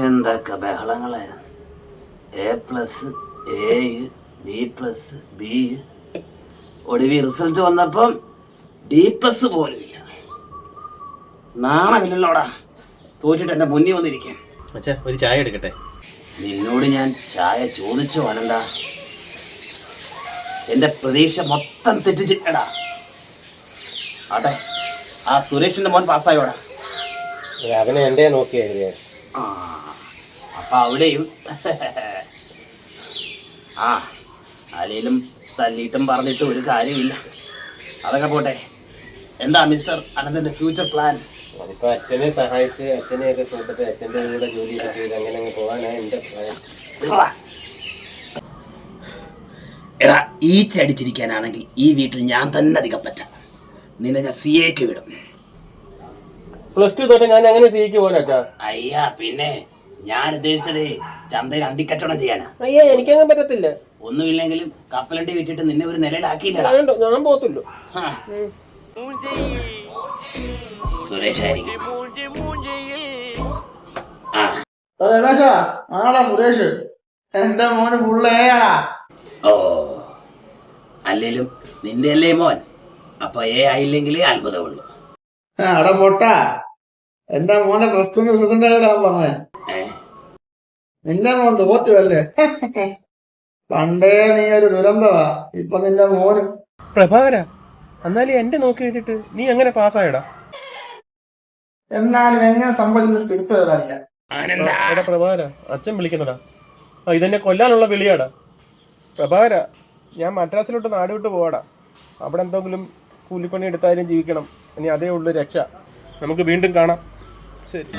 എന്തൊക്കെ ബഹളങ്ങളായിരുന്നു. A+, A, B+, B. ഒടുവിൽ result വന്നപ്പം D+ പോലും ഇല്ല. നാണമില്ലല്ലോടാ തോറ്റിട്ട് എന്റെ മുന്നിൽ വന്നിരിക്കാൻ. അച്ഛാ ഒരു ചായ എടുക്കട്ടെ? നിന്നോട് ഞാൻ ചായ ചോദിച്ചു അനന്ത. എന്റെ പ്രതീക്ഷ മൊത്തം തെറ്റിച്ചിട്ടടാ. ആട്ടെ, ആ സുരേഷിന്റെ മോൻ പാസ്സായോടാ? അവനെ എന്റെ നോക്കിയായിരുന്നു. അപ്പൊ അവിടെയും അല്ലേലും തല്ലിയിട്ടും പറഞ്ഞിട്ടും ഒരു കാര്യമില്ല. അതൊക്കെ പോട്ടെ. എന്താ മിസ്റ്റർ അനന്തന്റെ ഫ്യൂച്ചർ പ്ലാൻ? അതിപ്പോ അച്ഛനെ സഹായിച്ച് അച്ഛനെയൊക്കെ കൂട്ടിട്ട് അച്ഛൻ്റെ കൂടെ ജോലിയൊക്കെ ചെയ്ത് അങ്ങനെ അങ്ങ് പോകാനാണ് എൻ്റെ പ്ലാൻ. എടാ, ഈച്ചടിച്ചിരിക്കാനാണെങ്കിൽ ഈ വീട്ടിൽ ഞാൻ തന്നെ അധികം പറ്റാം. നിന്നെ ഞാൻ CAക്ക് വിടും. +2 തൊട്ട് ഞാൻ അങ്ങനെ CAക്ക് പോകാൻ അച്ഛാ? അയ്യാ പിന്നെ ഞാൻ ഉദ്ദേശിച്ചത് ചന്തയിൽ അണ്ടിക്കച്ചവടം ചെയ്യാനാ. അയ്യാ എനിക്കങ്ങനെ പറ്റത്തില്ല. ഒന്നുമില്ലെങ്കിലും കപ്പലണ്ടി വിറ്റിട്ട് നിന്നെ ഒരു നിലയിലാക്കിയില്ല. ഞാൻ പോകത്തില്ല. സുരേഷായിരിക്കും. സുരേഷ് എന്റെ മോന് ഫുൾ എയാടാ. ഓ, അല്ലേലും നിന്റെ അല്ലേ മോൻ. അപ്പൊ ആയില്ലെങ്കിൽ അത്ഭുതമുള്ളൂ. അടാ പൊട്ടാ, എന്റെ മോനെ +2 റിസൾട്ട് പറഞ്ഞേ. നിന്റെ മോൻ തോറ്റുവല്ലേ? പണ്ടേ നീ ഒരു ദുരന്തവാ. ഇപ്പൊ നിന്റെ മോന്. പ്രഭാകര, എന്നാലും എന്റെ നോക്കി വെച്ചിട്ട് നീ എങ്ങനെ പാസ്സായടാ? എന്നാലും എങ്ങനെ സംഭവിച്ചിട്ട് എടുത്തു തരാനില്ല. പ്രഭാകര, അച്ഛൻ വിളിക്കുന്നടാ. ഇതെന്നെ കൊല്ലാനുള്ള വിളിയാടാ. പ്രഭാകര, ഞാൻ മദ്രാസിലോട്ട് നാട് വിട്ട് പോവാടാ. അവിടെ എന്തെങ്കിലും കൂലിപ്പണി എടുത്താലും ജീവിക്കണം. ഇനി അതേ ഉള്ളു രക്ഷ. നമുക്ക് വീണ്ടും കാണാം. ശരി.